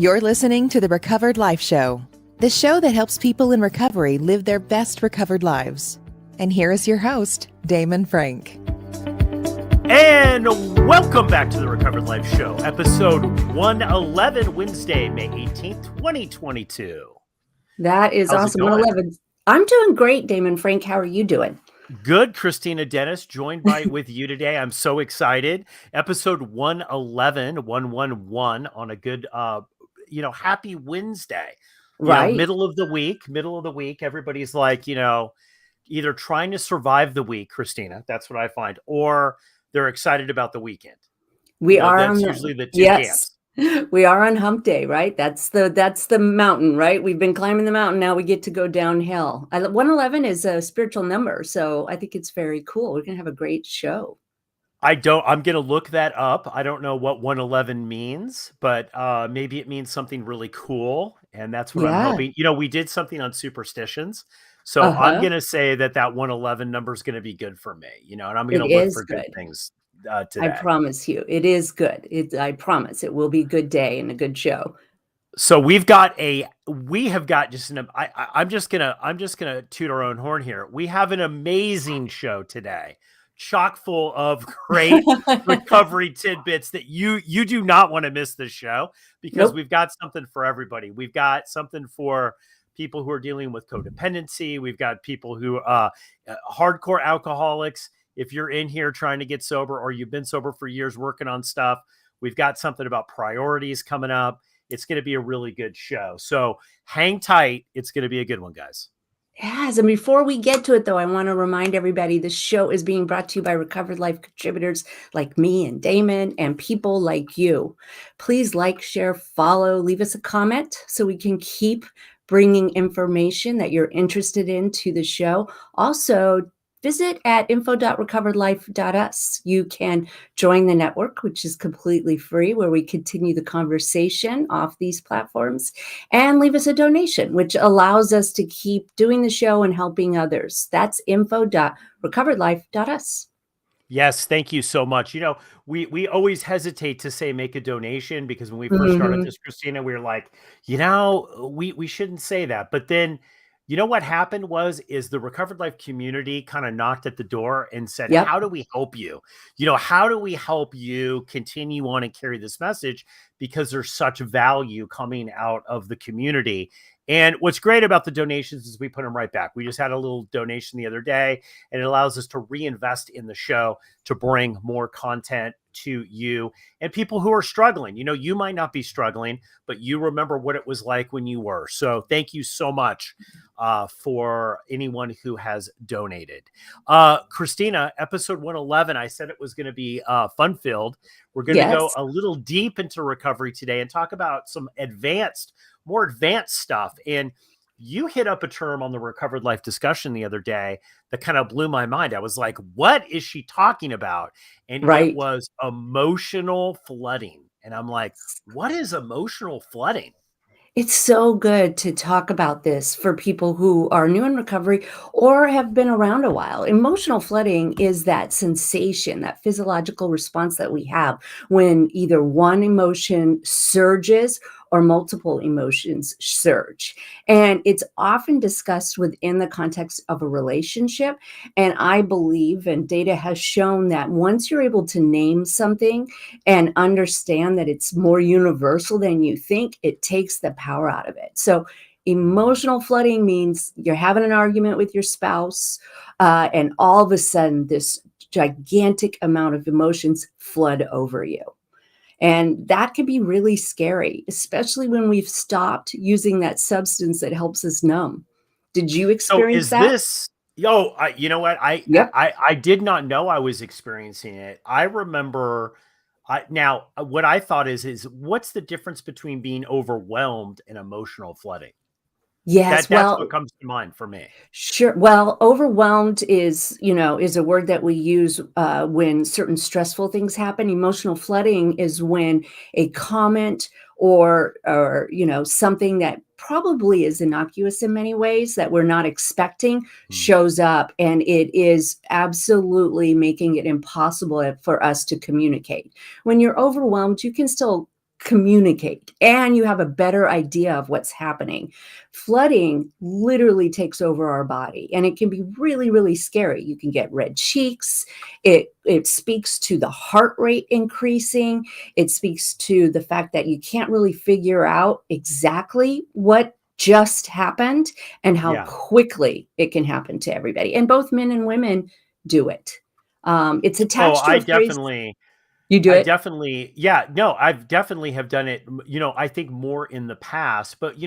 You're listening to the Recovered Life Show, the show that helps people in recovery live their best recovered lives. And here is your host, Damon Frank. And welcome back to the Recovered Life Show, episode 111, Wednesday, May 18th, 2022. That is How's awesome. it going? 111. I'm doing great, Damon Frank. How are you doing? Good, Kristina Dennis, joined with you today. I'm so excited. Episode 111, 111 on a good, happy Wednesday. Right. Middle of the week. Everybody's like, either trying to survive the week, Kristina, that's what I find, or they're excited about the weekend. That's usually the two camps. We are on hump day, right? That's the mountain, right? We've been climbing the mountain. Now we get to go downhill. 111 is a spiritual number, so I think it's very cool. We're going to have a great show. I'm going to look that up. I don't know what 111 means, but maybe it means something really cool. And that's what I'm hoping. We did something on superstitions. So I'm going to say that 111 number is going to be good for me, and I'm going to look for good things today. I promise you, it is good. I promise it will be a good day and a good show. So we have got just I'm just gonna toot our own horn here. We have an amazing show today, chock full of great recovery tidbits that you do not want to miss the show, because We've got something for everybody. We've got something for people who are dealing with codependency. We've got people who hardcore alcoholics. If you're in here trying to get sober, or you've been sober for years working on stuff, we've got something about priorities coming up. It's going to be a really good show. So hang tight. It's going to be a good one, guys. Yes. And before we get to it, though, I want to remind everybody this show is being brought to you by Recovered Life contributors like me and Damon and people like you. Please like, share, follow, leave us a comment so we can keep bringing information that you're interested in to the show. Also, visit at info.recoveredlife.us. You can join the network, which is completely free, where we continue the conversation off these platforms, and leave us a donation, which allows us to keep doing the show and helping others. That's info.recoveredlife.us. Yes, thank you so much. We always hesitate to say make a donation, because when we first started this, Kristina, we were like, we shouldn't say that. But then, what happened is the Recovered Life community kind of knocked at the door and said, how do we help you? How do we help you continue on and carry this message? Because there's such value coming out of the community. And what's great about the donations is we put them right back. We just had a little donation the other day, and it allows us to reinvest in the show to bring more content to you and people who are struggling. You might not be struggling, but you remember what it was like when you were. So thank you so much for anyone who has donated. Kristina, episode 111, I said it was going to be fun-filled. We're going to go a little deep into recovery today and talk about some more advanced stuff. And you hit up a term on the Recovered Life discussion the other day that kind of blew my mind. I was like, what is she talking about? And it was emotional flooding. And I'm like, what is emotional flooding? It's so good to talk about this for people who are new in recovery or have been around a while. Emotional flooding is that sensation, that physiological response that we have when either one emotion surges or multiple emotions surge. And it's often discussed within the context of a relationship. And I believe, and data has shown, that once you're able to name something and understand that it's more universal than you think, it takes the power out of it. So emotional flooding means you're having an argument with your spouse, and all of a sudden this gigantic amount of emotions flood over you. And that can be really scary, especially when we've stopped using that substance that helps us numb. Did you experience that? You know what? I did not know I was experiencing it. I remember. Now, what I thought is what's the difference between being overwhelmed and emotional flooding? Yes, that's what comes to mind for me. Sure. Well, overwhelmed is a word that we use when certain stressful things happen. Emotional flooding is when a comment or something that probably is innocuous in many ways that we're not expecting shows up, and it is absolutely making it impossible for us to communicate. When you're overwhelmed, you can still communicate and you have a better idea of what's happening. Flooding literally takes over our body, and it can be really, really scary. You can get red cheeks. It speaks to the heart rate increasing. It speaks to the fact that you can't really figure out exactly what just happened and how Yeah. quickly it can happen to everybody. And both men and women do it. It's Oh, attached to a phrase. You do I it? definitely, yeah, no, I've definitely have done it, I think more in the past, but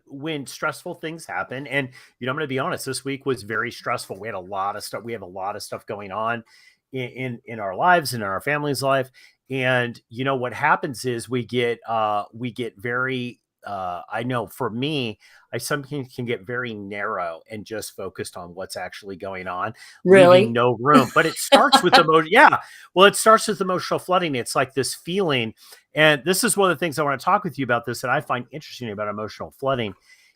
when stressful things happen, and I'm going to be honest, this week was very stressful. We had a lot of stuff. We have a lot of stuff going on in our lives and in our family's life. And what happens is we get very, I know for me, I sometimes can get very narrow and just focused on what's actually going on, leaving Really? no room. But it starts with emotion. Yeah. Well, it starts with emotional flooding. It's like this feeling. And this is one of the things I want to talk with you about this that I find interesting about emotional flooding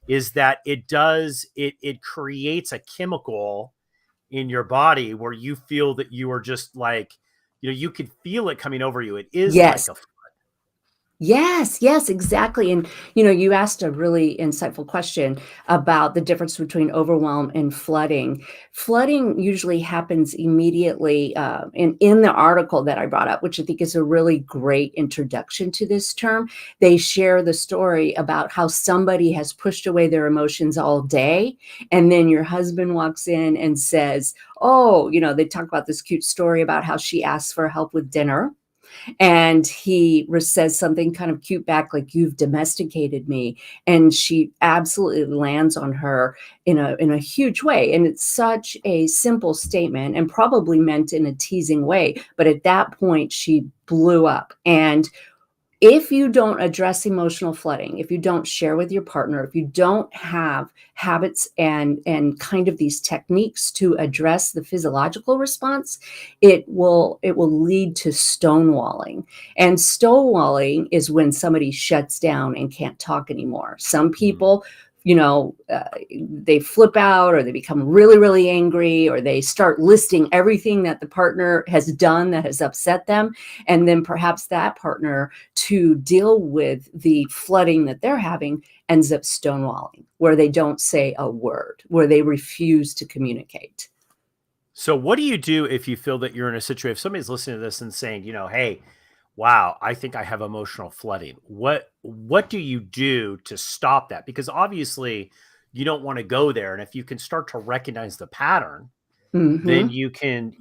is that it creates a chemical in your body where you feel that you are just like, you could feel it coming over you. It is like Yes. a, Yes, yes, exactly. And you asked a really insightful question about the difference between overwhelm and flooding. Flooding usually happens immediately in the article that I brought up, which I think is a really great introduction to this term. They share the story about how somebody has pushed away their emotions all day, and then your husband walks in and says, "Oh, they talk about this cute story about how she asked for help with dinner." And he says something kind of cute back, like, "You've domesticated me." And she absolutely lands on her in a huge way. And it's such a simple statement and probably meant in a teasing way. But at that point, she blew up. And if you don't address emotional flooding, if you don't share with your partner, if you don't have habits and kind of these techniques to address the physiological response, it will lead to stonewalling. And stonewalling is when somebody shuts down and can't talk anymore. Some people, they flip out, or they become really, really angry, or they start listing everything that the partner has done that has upset them. And then perhaps that partner, to deal with the flooding that they're having, ends up stonewalling, where they don't say a word, where they refuse to communicate. so what do you do if you feel that you're in a situation, if somebody's listening to this and saying, hey, wow, I think I have emotional flooding. What do you do to stop that? Because obviously you don't want to go there. And if you can start to recognize the pattern, then Hmm. you can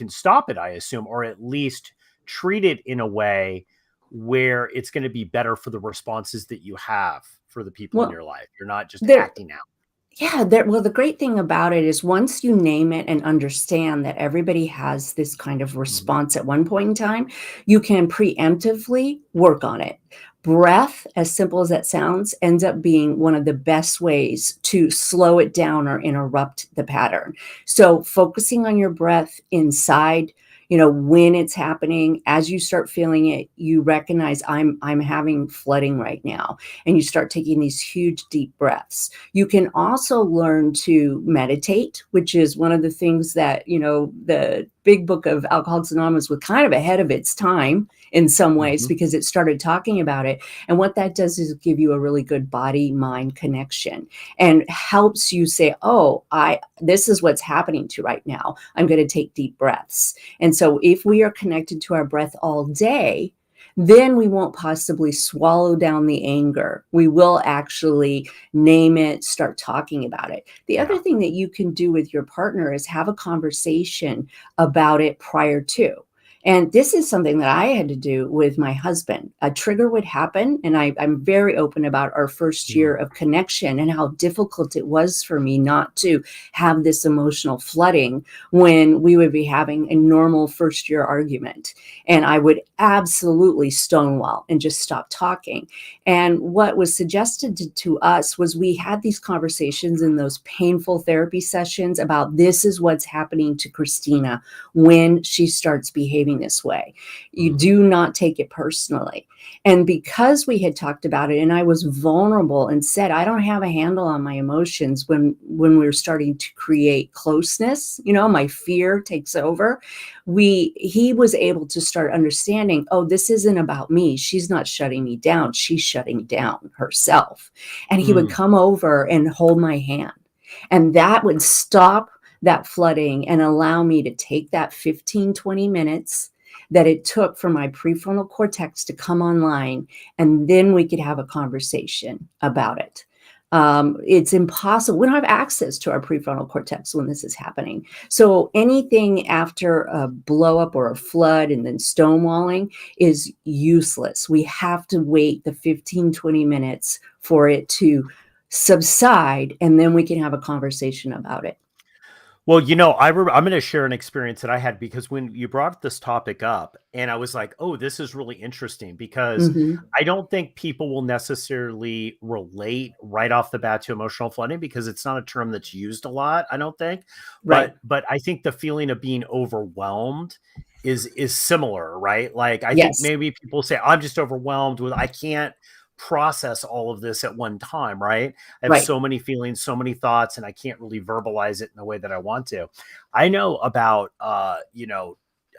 stop it, I assume, or at least treat it in a way where it's going to be better for the responses that you have for the people in Well, your life. You're not just there acting out. Yeah, well, the great thing about it is once you name it and understand that everybody has this kind of Mhm. response at one point in time, you can preemptively work on it. Breath, as simple as that sounds, ends up being one of the best ways to slow it down or interrupt the pattern. So, focusing on your breath inside, when it's happening, as you start feeling it, you recognize, I'm having flooding right now, and you start taking these huge deep breaths. You can also learn to meditate, which is one of the things that, the big book of Alcoholics Anonymous was kind of ahead of its time in some ways, Mhm. because it started talking about it. And what that does is give you a really good body mind connection and helps you say, "Oh, this is what's happening to right now. I'm going to take deep breaths." And so if we are connected to our breath all day, then we won't possibly swallow down the anger. We will actually name it, start talking about it. The other Yeah. thing that you can do with your partner is have a conversation about it prior to. And this is something that I had to do with my husband. A trigger would happen, and I'm very open about our first year Mhm. of connection and how difficult it was for me not to have this emotional flooding when we would be having a normal first year argument. And I would absolutely stonewall and just stop talking. And what was suggested to us was we had these conversations in those painful therapy sessions about, this is what's happening to Kristina when she starts behaving behaving this way. You do not take it personally. And because we had talked about it and I was vulnerable and said, I don't have a handle on my emotions when we were starting to create closeness, my fear takes over. He was able to start understanding, oh, this isn't about me. She's not shutting me down. She's shutting down herself. And he would come over and hold my hand. And that would stop that flooding and allow me to take that 15, 20 minutes that it took for my prefrontal cortex to come online, and then we could have a conversation about it. It's impossible. We don't have access to our prefrontal cortex when this is happening. So anything after a blow up or a flood and then stonewalling is useless. We have to wait the 15, 20 minutes for it to subside, and then we can have a conversation about it. Well, I'm going to share an experience that I had, because when you brought this topic up, and I was like, oh, this is really interesting, because I don't think people will necessarily relate right off the bat to emotional flooding, because it's not a term that's used a lot, I don't think. Right. But I think the feeling of being overwhelmed is similar, right? Like, I think Yes. maybe people say, I'm just overwhelmed with, I can't process all of this at one time, right? I have Right. so many feelings, so many thoughts, and I can't really verbalize it in the way that I want to. I know about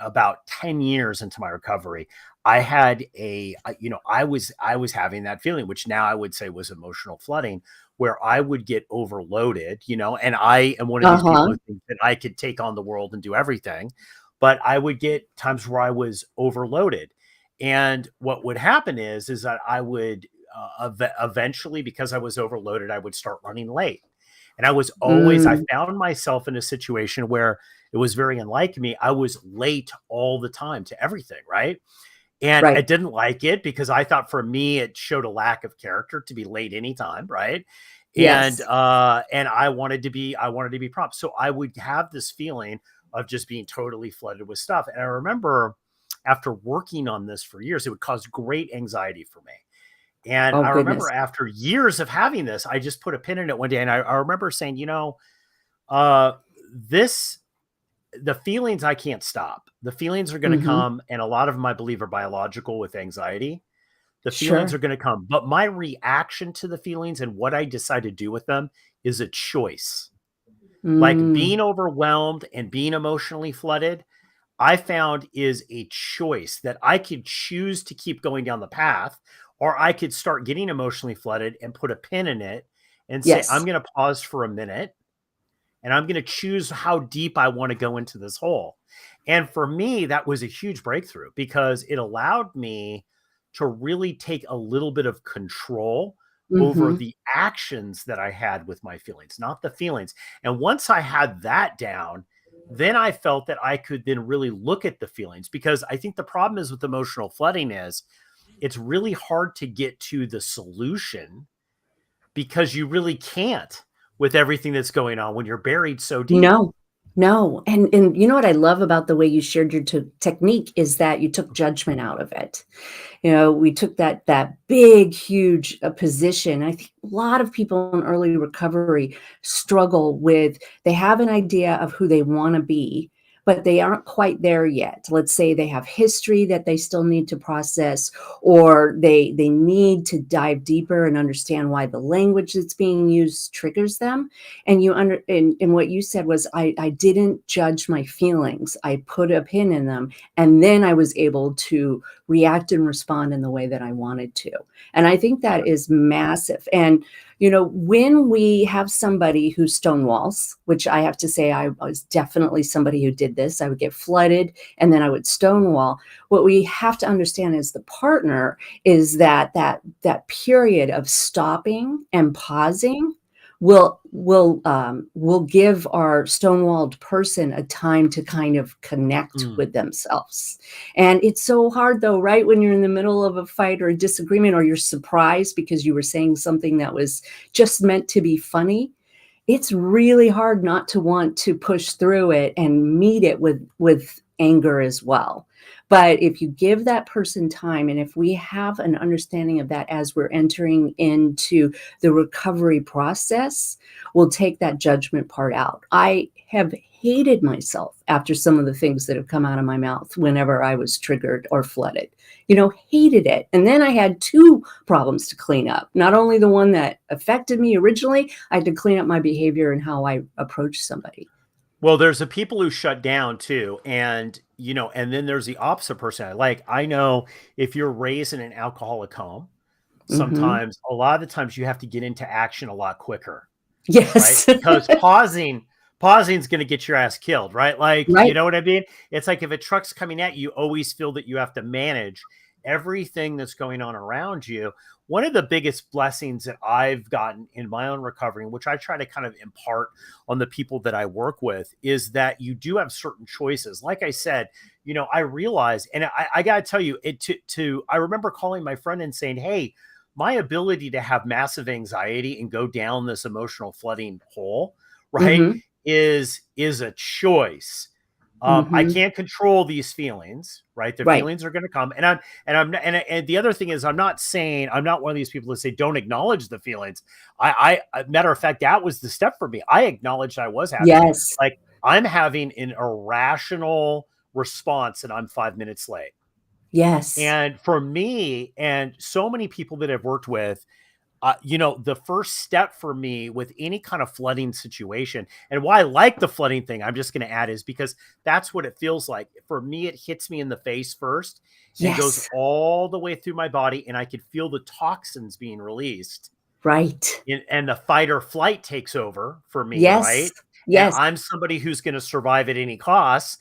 about 10 years into my recovery, I had I was having that feeling, which now I would say was emotional flooding, where I would get overloaded, and I am one of these people who think that I could take on the world and do everything, but I would get times where I was overloaded. And what would happen is that I would eventually, because I was overloaded, I would start running late. And I found myself in a situation where it was very unlike me. I was late all the time to everything, right? And I didn't like it, because I thought, for me, it showed a lack of character to be late anytime, right? Yes. And I wanted to be prompt. So I would have this feeling of just being totally flooded with stuff. And I remember, after working on this for years, it would cause great anxiety for me. And Oh, I goodness. remember, after years of having this, I just put a pin in it one day. And I remember saying, the feelings I can't stop. The feelings are going to come. And a lot of them, I believe, are biological with anxiety. The feelings Sure. are going to come. But my reaction to the feelings and what I decide to do with them is a choice. Like, being overwhelmed and being emotionally flooded, I found, is a choice that I could choose to keep going down the path, or I could start getting emotionally flooded and put a pin in it and say, I'm Yes. going to pause for a minute, and I'm going to choose how deep I want to go into this hole. And for me, that was a huge breakthrough, because it allowed me to really take a little bit of control over the actions that I had with my feelings, not the feelings. And once I had that down, then I felt that I could then really look at the feelings, because I think the problem is with emotional flooding is it's really hard to get to the solution, because you really can't, with everything that's going on, when you're buried so deep. No. And you know what I love about the way you shared your technique is that you took judgment out of it. We took that big, huge position. I think a lot of people in early recovery struggle with, they have an idea of who they want to be, but they aren't quite there yet. Let's say they have history that they still need to process, or they need to dive deeper and understand why the language that's being used triggers them. And and what you said was, I didn't judge my feelings. I put a pin in them, and then I was able to react and respond in the way that I wanted to. And I think that is massive. And when we have somebody who stonewalls, which I have to say, I was definitely somebody who did this. I would get flooded and then I would stonewall. What we have to understand as the partner is that period of stopping and pausing will give our stonewalled person a time to kind of connect with themselves. And it's so hard, though, right? When you're in the middle of a fight or a disagreement, or you're surprised because you were saying something that was just meant to be funny, it's really hard not to want to push through it and meet it with anger as well. But if you give that person time, and if we have an understanding of that as we're entering into the recovery process, we'll take that judgment part out. I have hated myself after some of the things that have come out of my mouth whenever I was triggered or flooded. Hated it. And then I had two problems to clean up. Not only the one that affected me originally, I had to clean up my behavior and how I approach somebody. Well, there's the people who shut down too. And, and then there's the opposite person. Like, I know if you're raised in an alcoholic home, Mhm. sometimes, a lot of the times you have to get into action a lot quicker, right? Yes. Because pausing is going to get your ass killed, right? Like, you Right. know what I mean? It's like if a truck's coming at you, you always feel that you have to manage everything that's going on around you. One of the biggest blessings that I've gotten in my own recovery, which I try to kind of impart on the people that I work with, is that you do have certain choices. Like I said, I realize, and I got to tell you, I remember calling my friend and saying, hey, my ability to have massive anxiety and go down this emotional flooding hole, right, Mhm. is a choice. I Mhm. can't control these feelings, right? The Right. feelings are going to come, and the other thing is, I'm not one of these people that say don't acknowledge the feelings. Matter of fact, that was the step for me. I acknowledged I was having, Yes. like, I'm having an irrational response, and I'm 5 minutes late. Yes. And for me, and so many people that I've worked with, the first step for me with any kind of flooding situation, and why I like the flooding thing, I'm just going to add, is because that's what it feels like. For me, it hits me in the face first and goes Yes. all the way through my body, and I could feel the toxins being released. Right. And the fight or flight takes over for me, Yes. right? And Yes. I'm somebody who's going to survive at any cost.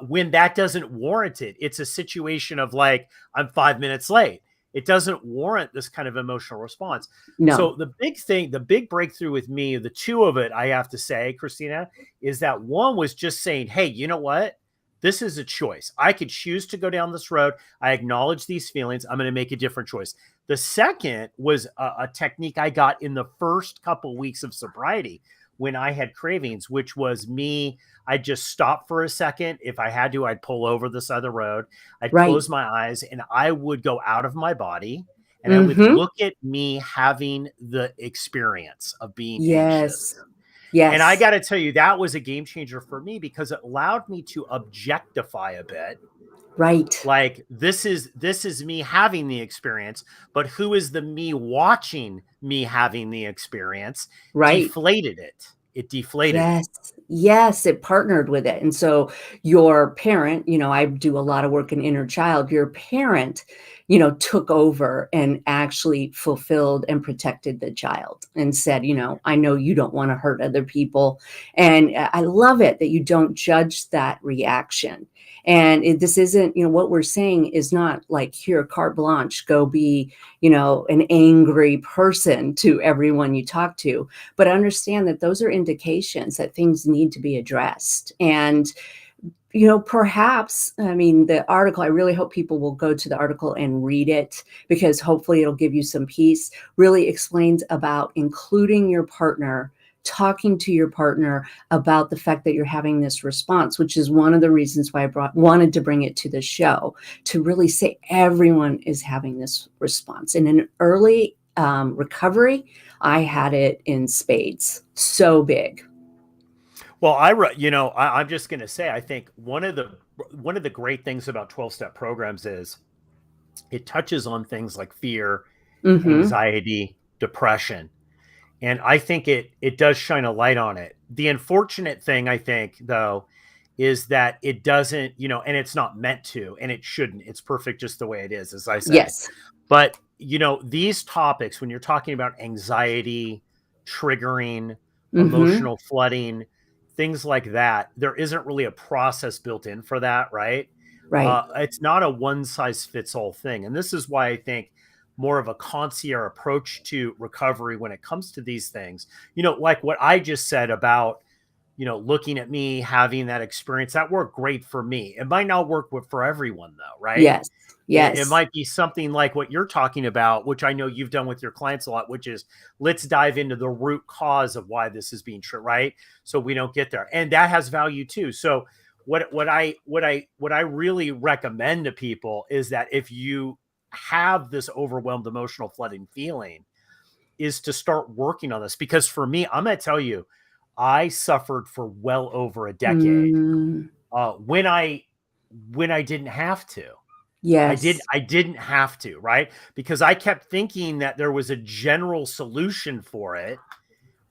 When that doesn't warrant it, it's a situation of like, I'm 5 minutes late. It doesn't warrant this kind of emotional response. So No. the big breakthrough with me, the two of it, I have to say, Kristina, is that one was just saying, hey, you know what? This is a choice. I could choose to go down this road. I acknowledge these feelings. I'm going to make a different choice. The second was a technique I got in the first couple weeks of sobriety when I had cravings, which was me. I'd just stop for a second. If I had to, I'd pull over this other road. I'd Right. close my eyes and I would go out of my body and I would Mhm. look at me having the experience of being Yes. anxious. And I Yes. got to tell you, that was a game changer for me because it allowed me to objectify a bit. Right. Like, this is me having the experience, but who is the me watching me having the experience? Right. Deflated it. It deflated it. Yes. Yes, it partnered with it. And so your parent, I do a lot of work in inner child. Your parent, took over and actually fulfilled and protected the child and said, I know you don't want to hurt other people. And I love it that you don't judge that reaction. And this isn't, what we're saying is not like, here, carte blanche, go be, an angry person to everyone you talk to, but understand that those are indications that things need to be addressed. And perhaps, I mean, the article, I really hope people will go to the article and read it, because hopefully it'll give you some peace. Really explains about including your partner, talking to your partner about the fact that you're having this response, which is one of the reasons why I wanted to bring it to the show, to really say everyone is having this response. In an early recovery, I had it in spades, so big. Well, I'm just going to say, I think one of the great things about 12-step programs is it touches on things like fear, Hmm. anxiety, depression. And I think it does shine a light on it. The unfortunate thing, I think, though, is that it doesn't, and it's not meant to, and it shouldn't. It's perfect just the way it is, as I say. Yes. But, these topics, when you're talking about anxiety, triggering, Hmm. emotional flooding, things like that, there isn't really a process built in for that, right? Right. It's not a one size fits all thing. And this is why I think more of a concierge approach to recovery when it comes to these things, like what I just said about, looking at me having that experience, that worked great for me. It might not work for everyone though, right? Yes. It Yes. might be something like what you're talking about, which I know you've done with your clients a lot, which is, let's dive into the root cause of why this is being true, right? So we don't get there. And that has value too. So what I really recommend to people is that if you have this overwhelmed emotional flooding feeling, is to start working on this. Because for me, I'm going to tell you, I suffered for well over a decade, Mm, when I didn't have to. yes. I didn't have to, right? Because I kept thinking that there was a general solution for it.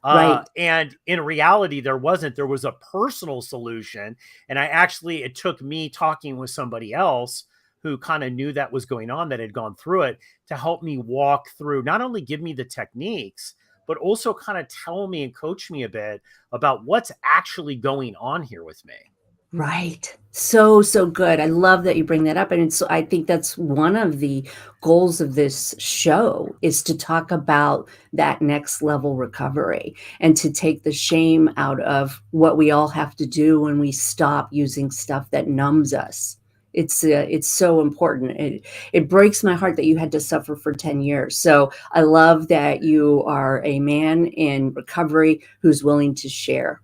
Right. And in reality, there wasn't. There was a personal solution. And it took me talking with somebody else who kind of knew that was going on, that had gone through it, to help me walk through, not only give me the techniques, but also kind of tell me and coach me a bit about what's actually going on here with me. Right. So, so good. I love that you bring that up. And I think that's one of the goals of this show is to talk about that next level recovery and to take the shame out of what we all have to do when we stop using stuff that numbs us. It's so important. It breaks my heart that you had to suffer for 10 years. So I love that you are a man in recovery who's willing to share.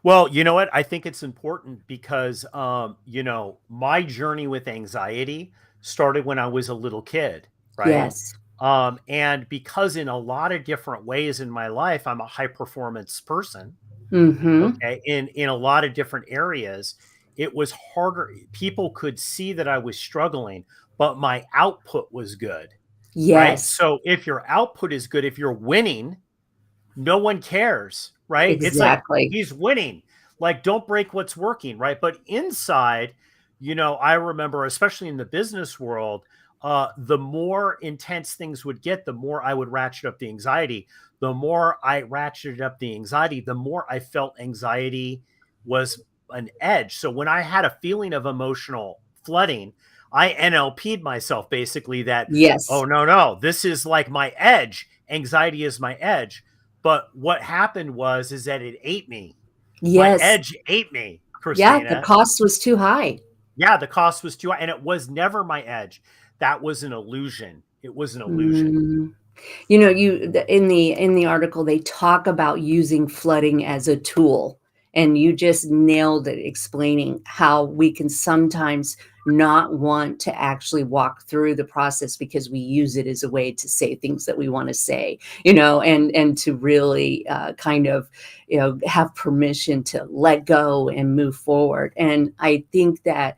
Well, you know what? I think it's important because, my journey with anxiety started when I was a little kid, right? Yes. And because in a lot of different ways in my life, I'm a high performance person. Mm-hmm. Okay. In a lot of different areas, it was harder. People could see that I was struggling, but my output was good, right? Yes. So if your output is good, if you're winning, no one cares, right? It's like Exactly. he's winning. Like, don't break what's working, right? But inside, I remember, especially in the business world, the more intense things would get, the more I would ratchet up the anxiety. The more I ratcheted up the anxiety, the more I felt anxiety was an edge. So when I had a feeling of emotional flooding, I NLP'd myself basically that, oh, Yes. no, no, this is like my edge. Anxiety is my edge. But what happened is that it ate me. My Yes. edge ate me, Yeah, the Kristina. cost was too high. Yeah, the cost was too high, and it was never my edge. That was an illusion. It was an illusion. Mm. You know, in the article, they talk about using flooding as a tool, and you just nailed it explaining how we can sometimes not want to actually walk through the process because we use it as a way to say things that we wanna say, and to really, kind of, have permission to let go and move forward, and I think that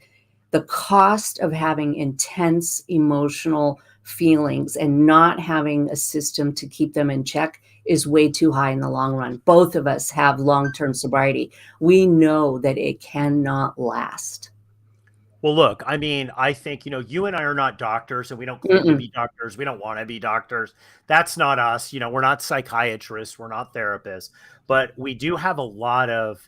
the cost of having intense emotional feelings and not having a system to keep them in check is way too high in the long run. Both of us have long-term sobriety. We know that it cannot last. Well, look, I mean, I think, you and I are not doctors, and we don't claim to Mm-mm. be doctors. We don't want to be doctors. That's not us. We're not psychiatrists. We're not therapists, but we do have a lot of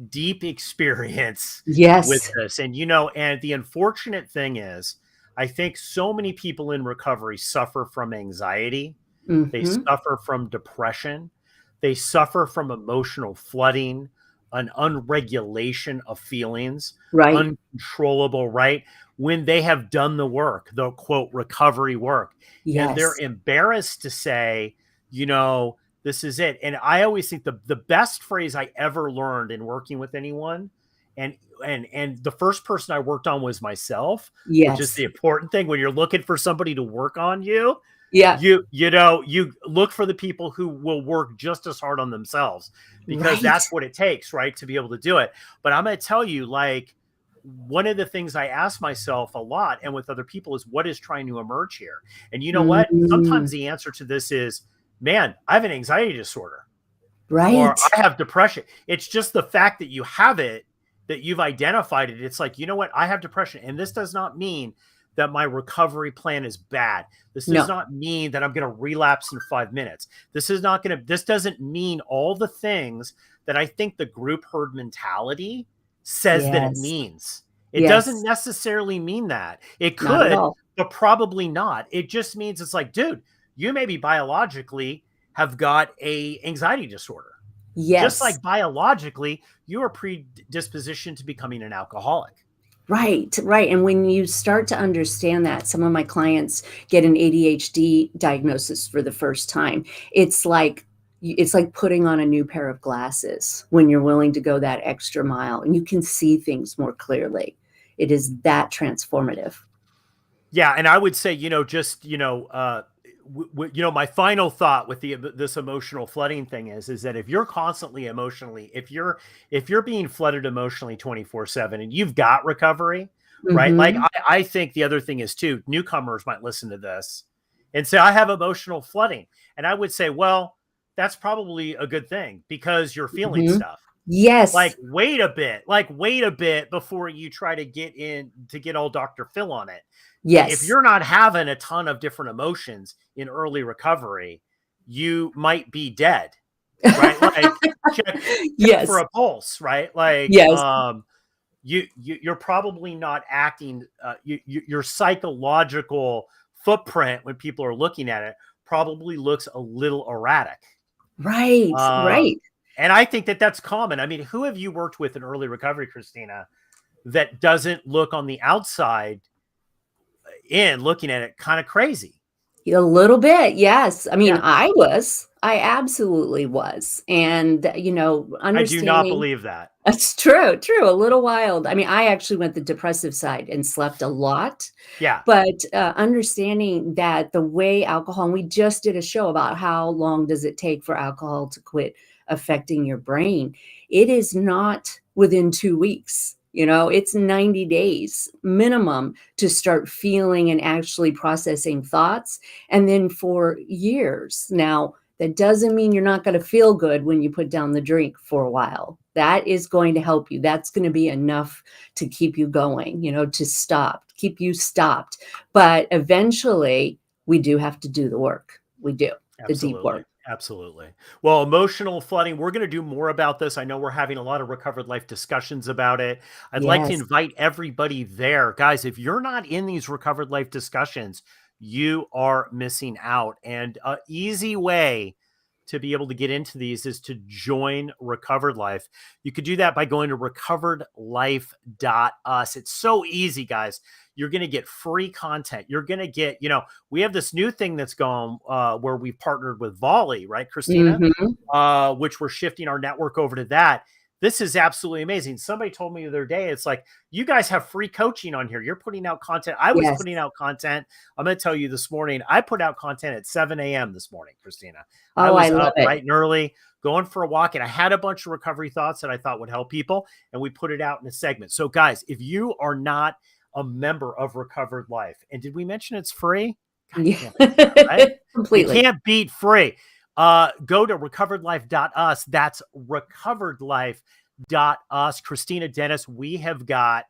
deep experience with Yes. this. And the unfortunate thing is, I think so many people in recovery suffer from anxiety. They Mhm. suffer from depression. They suffer from emotional flooding, an unregulation of feelings, Right. uncontrollable, right? When they have done the work, the quote recovery work, and they're Yes. embarrassed to say, this is it. And I always think the best phrase I ever learned in working with anyone, and the first person I worked on was myself, which is the Yes. important thing when you're looking for somebody to work on you. Yeah. You look for the people who will work just as hard on themselves, because Right. that's what it takes, right, to be able to do it. But I'm going to tell you, like, one of the things I ask myself a lot and with other people is, what is trying to emerge here? And you know what? Mm. Sometimes the answer to this is, man, I have an anxiety disorder, or Right. I have depression. It's just the fact that you have it, that you've identified it. It's like, you know what? I have depression. And this does not mean that my recovery plan is bad. This does No. not mean that I'm going to relapse in 5 minutes. This doesn't mean all the things that I think the group herd mentality says that it Yes. means. It doesn't Yes. necessarily mean that. It Not at could, all. but probably not. It just means it's like, dude, you maybe biologically have got a anxiety disorder. Just Yes. like biologically, you are predispositioned to becoming an alcoholic. Right, right, and when you start to understand that, some of my clients get an ADHD diagnosis for the first time. It's like putting on a new pair of glasses when you're willing to go that extra mile, and you can see things more clearly. It is that transformative. Yeah, and I would say, my final thought with this emotional flooding thing is that if you're constantly emotionally, if you're being flooded emotionally 24/7 and you've got recovery, right? Like Mhm. I think the other thing is too, newcomers might listen to this and say, I have emotional flooding. And I would say, well, that's probably a good thing because you're feeling Mhm. stuff. Yes. Like, wait a bit before you try to get all Dr. Phil on it. If Yes. you're not having a ton of different emotions in early recovery, you might be dead, right? Like check for Yes. a pulse, right? Like, Yes. you're probably not acting, your psychological footprint when people are looking at it probably looks a little erratic. Right. Um, Right. and I think that that's common. I mean, who have you worked with in early recovery, Kristina, that doesn't look on the outside in looking at it kind of crazy? A little bit, yes. I mean, Yeah. I absolutely was. And, I do not understanding believe that. That's true, true, a little wild. I mean, I actually went the depressive side and slept a lot, Yeah, but, understanding that the way alcohol and we just did a show about how long does it take for alcohol to quit affecting your brain. It is not within 2 weeks, it's 90 days minimum to start feeling and actually processing thoughts, and then for years. Now, that doesn't mean you're not gonna feel good when you put down the drink for a while. That is going to help you. That's gonna be enough to keep you going, to keep you stopped. But eventually, we do have to do the work. We do, the deep absolutely. work. Absolutely. Well, emotional flooding, we're going to do more about this. I know we're having a lot of recovered life discussions about it. I'd like to Yes. invite everybody there. Guys, if you're not in these recovered life discussions, you are missing out. And an easy way to be able to get into these is to join Recovered Life. You could do that by going to recoveredlife.us. It's so easy, guys. You're going to get free content. You're going to get, we have this new thing that's going where we've partnered with Volley, right, Kristina? Mhm. Which we're shifting our network over to that. This is absolutely amazing. Somebody told me the other day, it's like, you guys have free coaching on here. You're putting out content. I was Yes. putting out content. I'm going to tell you this morning, I put out content at 7 a.m. this morning, Kristina. I Oh, I was love up it. bright and early, going for a walk, and I had a bunch of recovery thoughts that I thought would help people, and we put it out in a segment. So, guys, if you are not a member of Recovered Life, and did we mention it's free? God, you Yeah. can't beat that, right? You Completely. can't beat free. Go to recoveredlife.us. That's recoveredlife.us. Kristina Dennis, we have got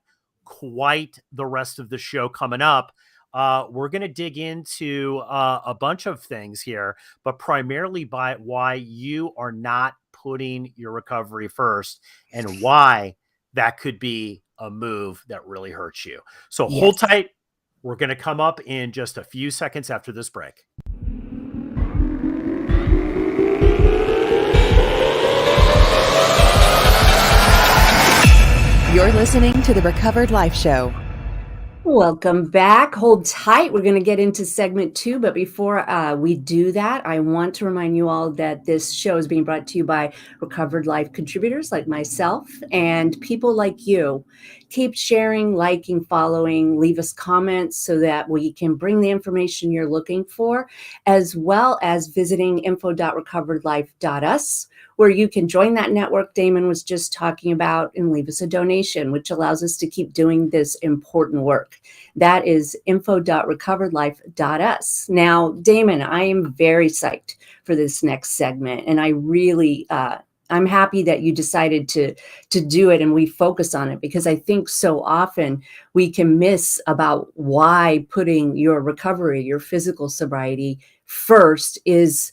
quite the rest of the show coming up. We're going to dig into a bunch of things here, but primarily by why you are not putting your recovery first and why that could be a move that really hurts you. So hold Yes. tight. We're going to come up in just a few seconds after this break. You're listening to the Recovered Life Show. Welcome back. Hold tight. We're going to get into segment 2. But before we do that, I want to remind you all that this show is being brought to you by Recovered Life contributors like myself and people like you. Keep sharing, liking, following, leave us comments so that we can bring the information you're looking for, as well as visiting info.recoveredlife.us, where you can join that network Damon was just talking about and leave us a donation, which allows us to keep doing this important work. That is info.recoveredlife.us. Now, Damon, I am very psyched for this next segment, and I really, I'm happy that you decided to do it and we focus on it, because I think so often we can miss about why putting your recovery, your physical sobriety first is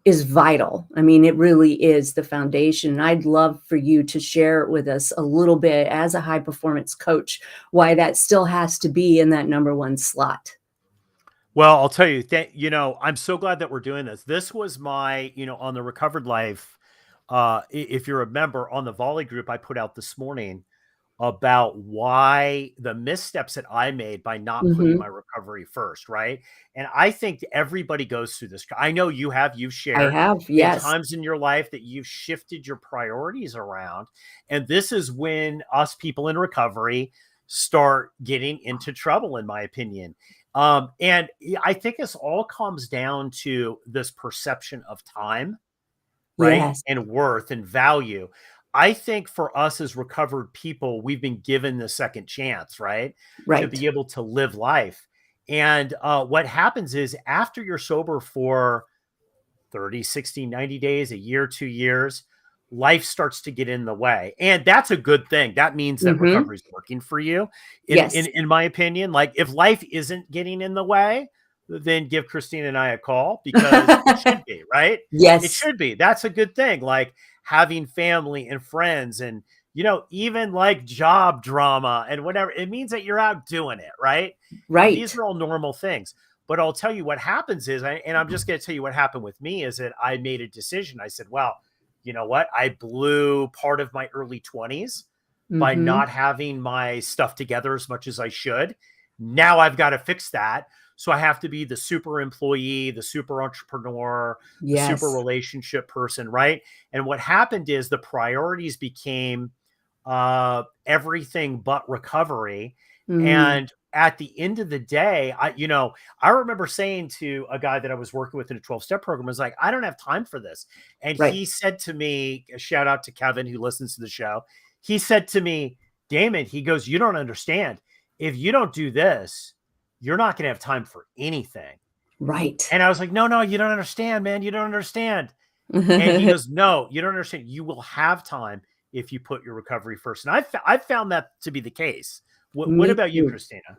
vital. I mean, it really is the foundation. I'd love for you to share with us a little bit as a high performance coach, why that still has to be in that number one slot. Well, I'll tell you, I'm so glad that we're doing this. This was my, on the Recovered Life. If you remember on the Volley group I put out this morning about why the missteps that I made by not putting Mhm. my recovery first, right? And I think everybody goes through this. I know you've I shared have, in yes. times in your life that you've shifted your priorities around. And this is when us people in recovery start getting into trouble, in my opinion. And I think this all comes down to this perception of time, right? Yes. And worth and value. I think for us as recovered people, we've been given the second chance, right? To Right. be able to live life. And what happens is after you're sober for 30, 60, 90 days, a year, 2 years, life starts to get in the way. And that's a good thing. That means that Mhm. recovery is working for you. Yes. In my opinion, like if life isn't getting in the way, then give Christine and I a call because it should be, right? It Yes. should be. That's a good thing. Like having family and friends and even like job drama and whatever. It means that you're out doing it, right? These Right. are all normal things. But I'll tell you what happens is, and I'm just going to tell you what happened with me is that I made a decision. I said, well, you know what? I blew part of my early 20s by Mhm. not having my stuff together as much as I should. Now I've got to fix that. So I have to be the super employee, the super entrepreneur, the super Yes. relationship person, right? And what happened is the priorities became everything but recovery. Mm. And at the end of the day, I remember saying to a guy that I was working with in a 12-step program, I was like, I don't have time for this. And Right. he said to me, a shout out to Kevin who listens to the show. He said to me, Damon, he goes, you don't understand. If you don't do this, you're not going to have time for anything. Right. And I was like, no, you don't understand, man. You don't understand. And he goes, no, you don't understand. You will have time if you put your recovery first. And I've found that to be the case. What Me about you, too. Christina?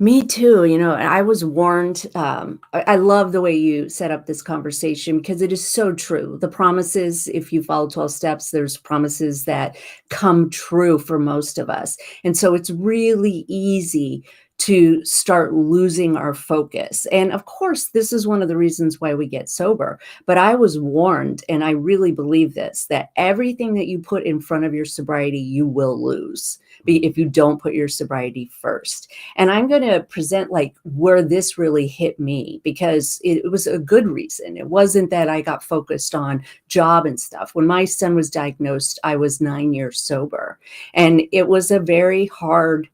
Me too. I was warned. I love the way you set up this conversation because it is so true. The promises, if you follow 12 steps, there's promises that come true for most of us. And so it's really easy to start losing our focus. And of course, this is one of the reasons why we get sober. But I was warned, and I really believe this, that everything that you put in front of your sobriety, you will lose if you don't put your sobriety first. And I'm going to present like where this really hit me because it was a good reason. It wasn't that I got focused on job and stuff. When my son was diagnosed, I was 9 years sober, and it was a very hard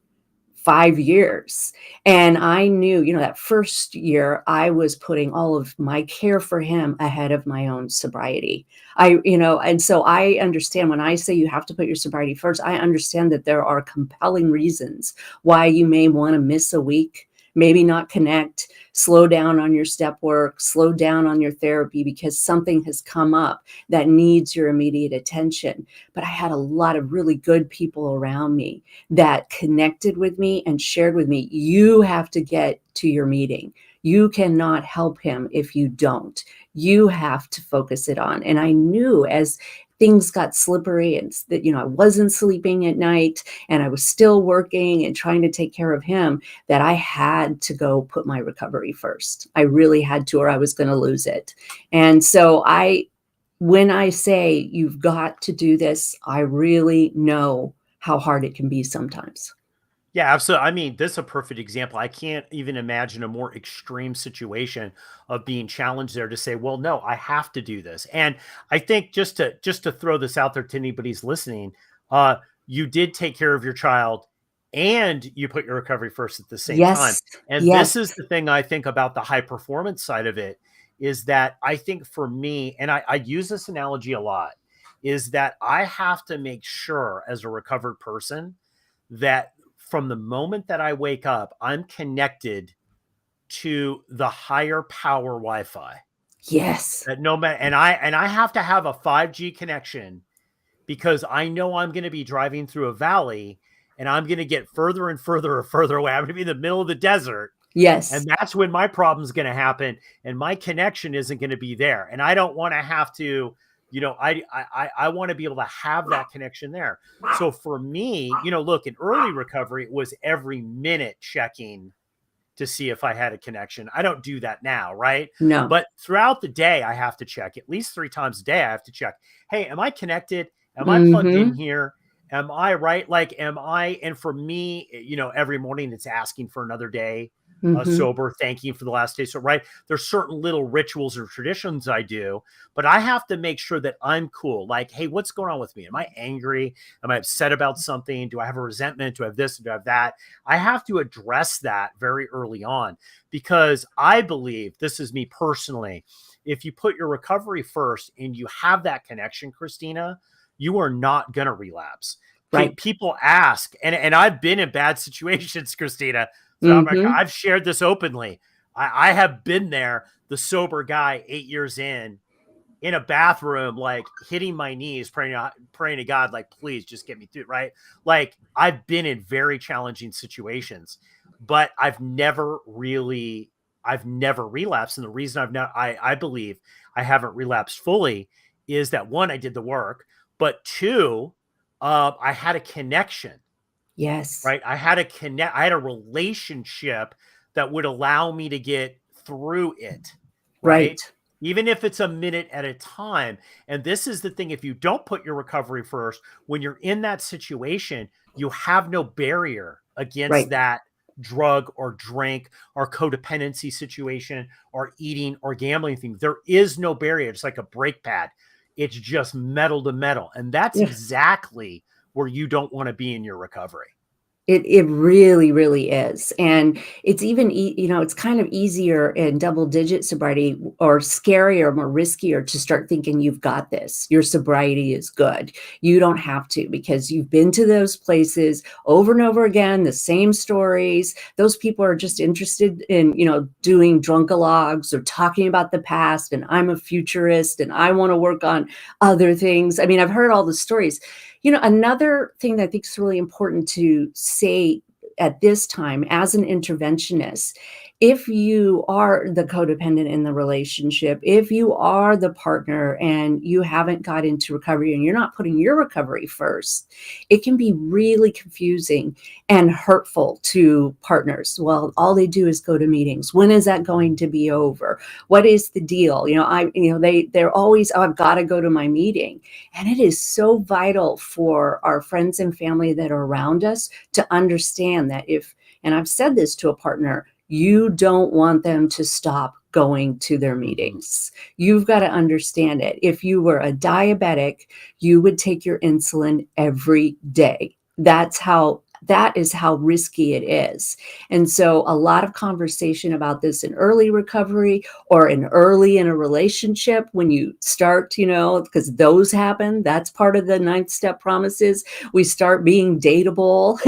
5 years. And I knew, that first year I was putting all of my care for him ahead of my own sobriety. And so I understand when I say you have to put your sobriety first, I understand that there are compelling reasons why you may want to miss a week, maybe not connect, slow down on your step work, slow down on your therapy because something has come up that needs your immediate attention. But I had a lot of really good people around me that connected with me and shared with me, you have to get to your meeting. You cannot help him if you don't. You have to focus it on. And I knew as things got slippery and that, I wasn't sleeping at night and I was still working and trying to take care of him, that I had to go put my recovery first. I really had to, or I was going to lose it. And so when I say you've got to do this, I really know how hard it can be sometimes. Yeah, absolutely. I mean, this is a perfect example. I can't even imagine a more extreme situation of being challenged there to say, well, no, I have to do this. And I think just to throw this out there to anybody who's listening, you did take care of your child and you put your recovery first at the same time. Yes. And Yes. this is the thing I think about the high performance side of it is that I think for me, and I use this analogy a lot, is that I have to make sure as a recovered person that from the moment that I wake up, I'm connected to the higher power Wi-Fi. Yes. That no matter, and I have to have a 5G connection because I know I'm going to be driving through a valley and I'm going to get further and further or further away. I'm going to be in the middle of the desert. Yes. And that's when my problem's going to happen and my connection isn't going to be there. And I don't want to have to, I want to be able to have that connection there. So for me, look, in early recovery, it was every minute checking to see if I had a connection. I don't do that now, right? No. But throughout the day, I have to check at least 3 times a day. I have to check, hey, am I connected? Am I plugged in Mhm. here? Am I right? Like, am I? And for me, every morning it's asking for another day Mhm. sober, thanking for the last day. So, right, there's certain little rituals or traditions I do, but I have to make sure that I'm cool. Like, hey, what's going on with me? Am I angry? Am I upset about something? Do I have a resentment? Do I have this? Do I have that? I have to address that very early on, because I believe, this is me personally, if you put your recovery first and you have that connection, Kristina, you are not going to relapse. Right. People ask, and I've been in bad situations, Kristina. So Mhm. I've shared this openly. I have been there, the sober guy 8 years in a bathroom, like hitting my knees, praying to God, like, please just get me through. Right. Like, I've been in very challenging situations, but I've never relapsed. And the reason I believe I haven't relapsed fully is that, one, I did the work, but two, I had a connection. Yes. Right. I had a relationship that would allow me to get through it. Right. Right. Even if it's a minute at a time. And this is the thing. If you don't put your recovery first, when you're in that situation, you have no barrier against Right. that drug or drink or codependency situation or eating or gambling thing. There is no barrier. It's like a brake pad. It's just metal to metal. And that's Yeah. exactly where you don't want to be in your recovery. It really, really is, and it's even it's kind of easier in double-digit sobriety or scarier, more riskier to start thinking you've got this. Your sobriety is good. You don't have to, because you've been to those places over and over again, the same stories. Those people are just interested in, doing drunkalogs or talking about the past, and I'm a futurist, and I wanna work on other things. I mean, I've heard all the stories. Another thing that I think is really important to say at this time as an interventionist, if you are the codependent in the relationship, if you are the partner and you haven't got into recovery and you're not putting your recovery first, it can be really confusing and hurtful to partners. Well, all they do is go to meetings. When is that going to be over? What is the deal? They're always, oh, I've got to go to my meeting. And it is so vital for our friends and family that are around us to understand that and I've said this to a partner, you don't want them to stop going to their Mhm. meetings. You've got to understand it. If you were a diabetic, you would take your insulin every day. That is how risky it is. And so a lot of conversation about this in early recovery or early in a relationship when you start, because those happen. That's part of the ninth step promises. We start being dateable,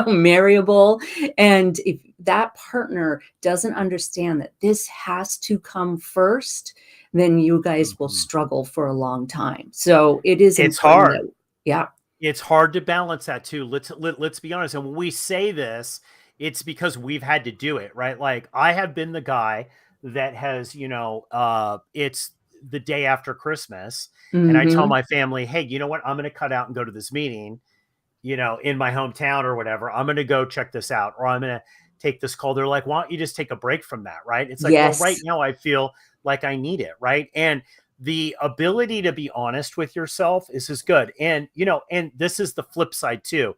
marryable. And if that partner doesn't understand that this has to come first, then you guys will Mhm. struggle for a long time. So it is It's important hard. that, yeah, It's hard to balance that too. Let's be honest. And when we say this, it's because we've had to do it, right? Like, I have been the guy that has, it's the day after Christmas, and I tell hmm, my family, hey, you know what? I'm going to cut out and go to this meeting, in my hometown or whatever. I'm going to go check this out, or I'm going to take this call. They're like, why don't you just take a break from that? Right. It's like, well, right yes, now I feel like I need it. Right. And the ability to be honest with yourself is good. And this is the flip side too.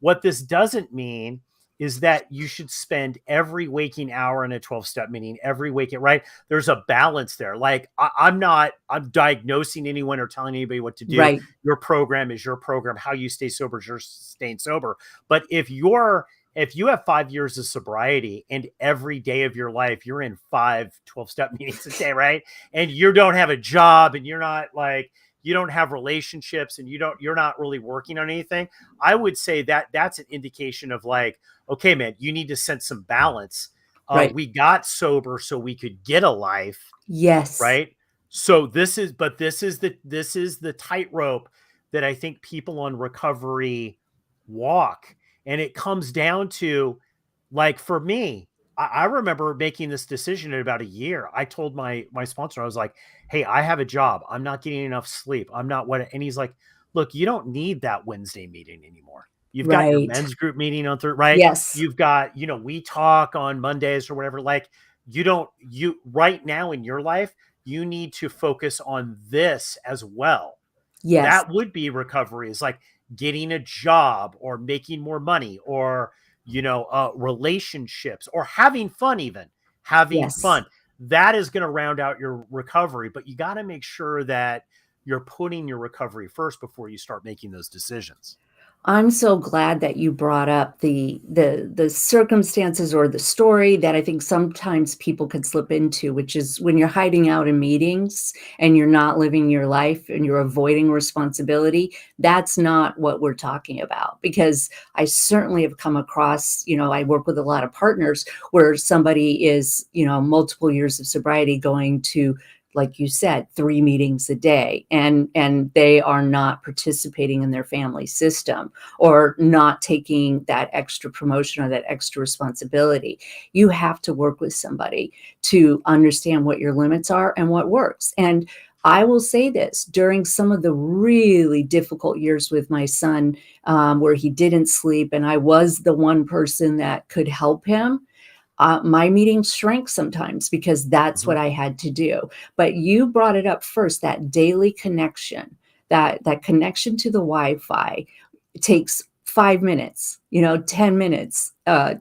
What this doesn't mean is that you should spend every waking hour in a 12-step meeting, every waking, right? There's a balance there. Like, I'm diagnosing anyone or telling anybody what to do. right, Your program is your program. How you stay sober is you're staying sober. But if you have 5 years of sobriety and every day of your life you're in 5 12-step meetings a day, right? And you don't have a job, and you don't have relationships, and you're not really working on anything, I would say that that's an indication of, like, okay, man, you need to sense some balance. right, We got sober so we could get a life, yes, right? So this is the tightrope that I think people on recovery walk. And it comes down to, like, for me, I remember making this decision in about a year. I told my sponsor, I was like, hey, I have a job. I'm not getting enough sleep. I'm not what, and he's like, look, you don't need that Wednesday meeting anymore. You've got your right, men's group meeting on Thursday, right? yes, You've got, we talk on Mondays or whatever. Like, you right now in your life, you need to focus on this as well. yes, That would be recovery, is like getting a job or making more money or, relationships, or having fun, even having Yes. fun. That is going to round out your recovery, but you got to make sure that you're putting your recovery first before you start making those decisions. I'm so glad that you brought up the circumstances or the story that I think sometimes people could slip into, which is when you're hiding out in meetings and you're not living your life and you're avoiding responsibility. That's not what we're talking about, because I certainly have come across, I work with a lot of partners where somebody is, multiple years of sobriety going to, like you said, 3 meetings a day, and they are not participating in their family system or not taking that extra promotion or that extra responsibility. You have to work with somebody to understand what your limits are and what works. And I will say this, during some of the really difficult years with my son, where he didn't sleep and I was the one person that could help him, my meetings shrank sometimes because that's what Mhm. I had to do. But you brought it up first, that daily connection, that connection to the Wi-Fi. It takes 5 minutes, 10 minutes,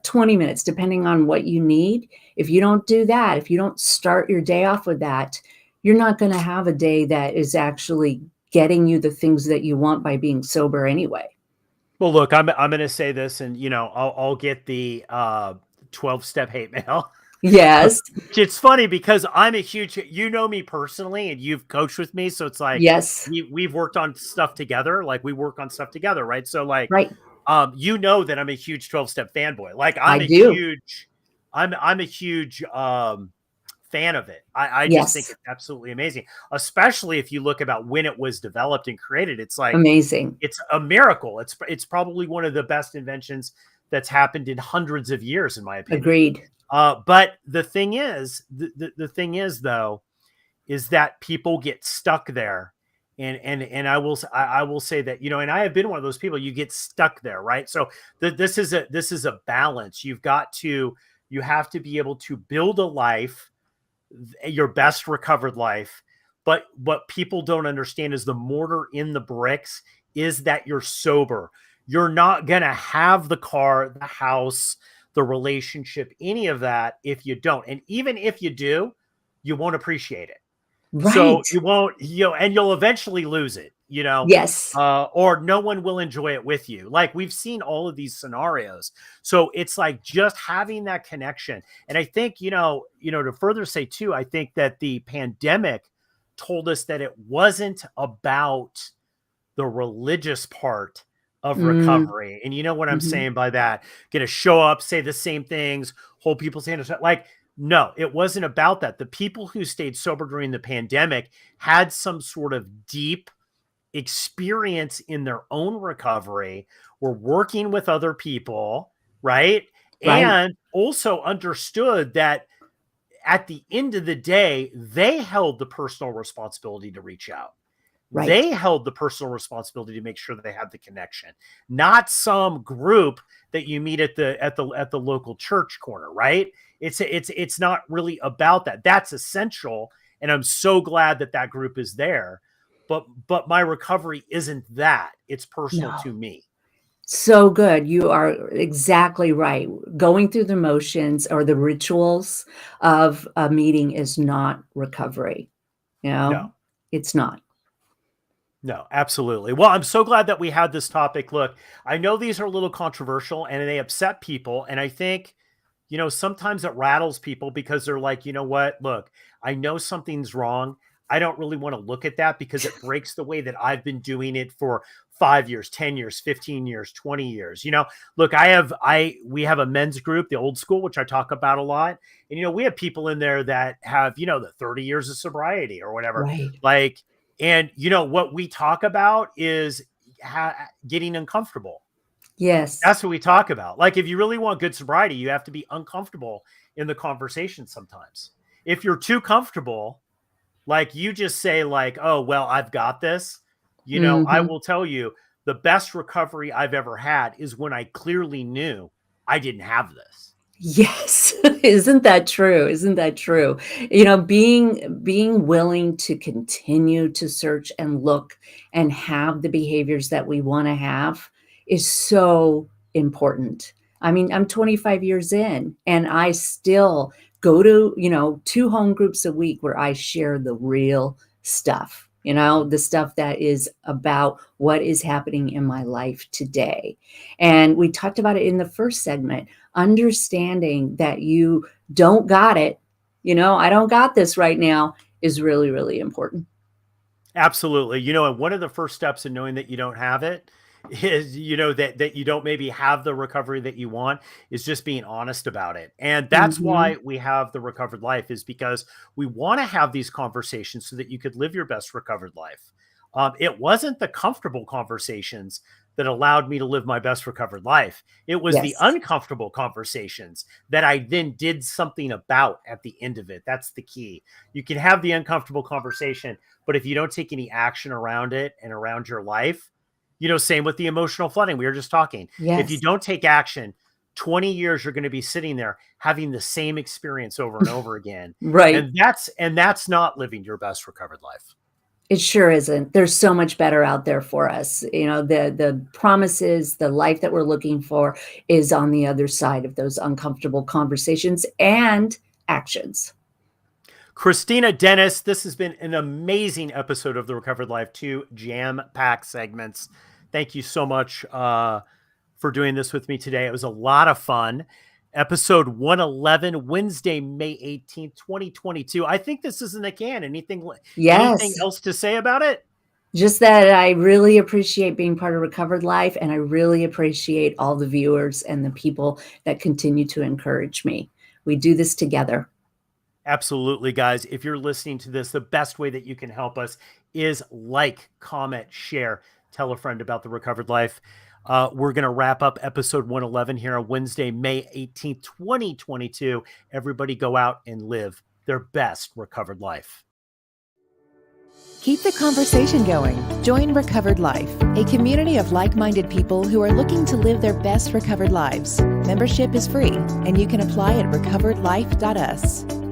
20 minutes, depending on what you need. If you don't do that, if you don't start your day off with that, you're not going to have a day that is actually getting you the things that you want by being sober anyway. Well, look, I'm going to say this, and I'll get the 12-step hate mail. Yes. Which it's funny because I'm a huge, me personally, and you've coached with me, so it's like Yes. we've worked on stuff together, like we work on stuff together, right? So like, Right. that I'm a huge 12-step fanboy. Like I do. I'm a huge fan of it. I just think Yes. it's absolutely amazing, especially if you look about when it was developed and created. It's like Amazing. it's a miracle. It's probably one of the best inventions that's happened in hundreds of years, in my opinion. Agreed. But the thing is, the thing is though, is that people get stuck there. And I will say that, and I have been one of those people. You get stuck there, right? So this is a balance. You have to be able to build a life, your best recovered life. But what people don't understand is the mortar in the bricks is that you're sober. You're not going to have the car, the house, the relationship, any of that if you don't. And even if you do, you won't appreciate it. So Right. you won't, and you'll eventually lose it, Yes. or no one will enjoy it with you. Like we've seen all of these scenarios. So it's like just having that connection. And I think, to further say too, I think that the pandemic told us that it wasn't about the religious part of Mm, recovery. And you know what I'm mhm. saying by that? Going to show up, say the same things, hold people's hands. Like, no, it wasn't about that. The people who stayed sober during the pandemic had some sort of deep experience in their own recovery, were working with other people, right? Right, And also understood that at the end of the day, they held the personal responsibility to reach out. right. They held the personal responsibility to make sure that they had the connection, not some group that you meet at the local church corner, right? It's not really about that. That's essential, and I'm so glad that that group is there. But my recovery isn't that. It's personal No. to me. So good. You are exactly right. Going through the motions or the rituals of a meeting is not recovery, you No. know? It's not. No, absolutely. Well, I'm so glad that we had this topic. Look, I know these are a little controversial and they upset people. And I think, sometimes it rattles people because they're like, you know what? Look, I know something's wrong. I don't really want to look at that because it breaks the way that I've been doing it for 5 years, 10 years, 15 years, 20 years. Look, we have a men's group, the old school, which I talk about a lot. And, we have people in there that have, the 30 years of sobriety or whatever. Right. Like, and what we talk about is getting uncomfortable. Yes. That's what we talk about. Like, if you really want good sobriety, you have to be uncomfortable in the conversation sometimes. If you're too comfortable, like you just say like, oh, well, I've got this, I Mhm. will tell you the best recovery I've ever had is when I clearly knew I didn't have this. Yes. Isn't that true? Isn't that true? Being willing to continue to search and look and have the behaviors that we wanna have is so important. I mean, I'm 25 years in and I still go to, 2 home groups a week where I share the real stuff, the stuff that is about what is happening in my life today. And we talked about it in the first segment, understanding that you don't got it, I don't got this right now is really, really important. Absolutely. And one of the first steps in knowing that you don't have it is, that you don't maybe have the recovery that you want, is just being honest about it. And that's Mhm. why we have the recovered life, is because we want to have these conversations so that you could live your best recovered life. It wasn't the comfortable conversations that allowed me to live my best recovered life. It was the Yes. uncomfortable conversations that I then did something about at the end of it. That's the key. You can have the uncomfortable conversation, but if you don't take any action around it and around your life, same with the emotional flooding. We were just talking. If you Yes. don't take action, 20 years you're going to be sitting there having the same experience over and over again. Right. And that's not living your best recovered life. It sure isn't. There's so much better out there for us. The promises, the life that we're looking for is on the other side of those uncomfortable conversations and actions. Kristina Dennis, this has been an amazing episode of the Recovered Life, 2 jam-packed segments. Thank you so much for doing this with me today. It was a lot of fun. Episode 111, Wednesday, May 18th, 2022. I think this is in the can. Anything Yes. else to say about it? Just that I really appreciate being part of Recovered Life, and I really appreciate all the viewers and the people that continue to encourage me. We do this together. Absolutely, guys. If you're listening to this, the best way that you can help us is like, comment, share, tell a friend about the Recovered Life. We're going to wrap up episode 111 here on Wednesday, May 18th, 2022. Everybody go out and live their best recovered life. Keep the conversation going. Join Recovered Life, a community of like-minded people who are looking to live their best recovered lives. Membership is free, and you can apply at recoveredlife.us.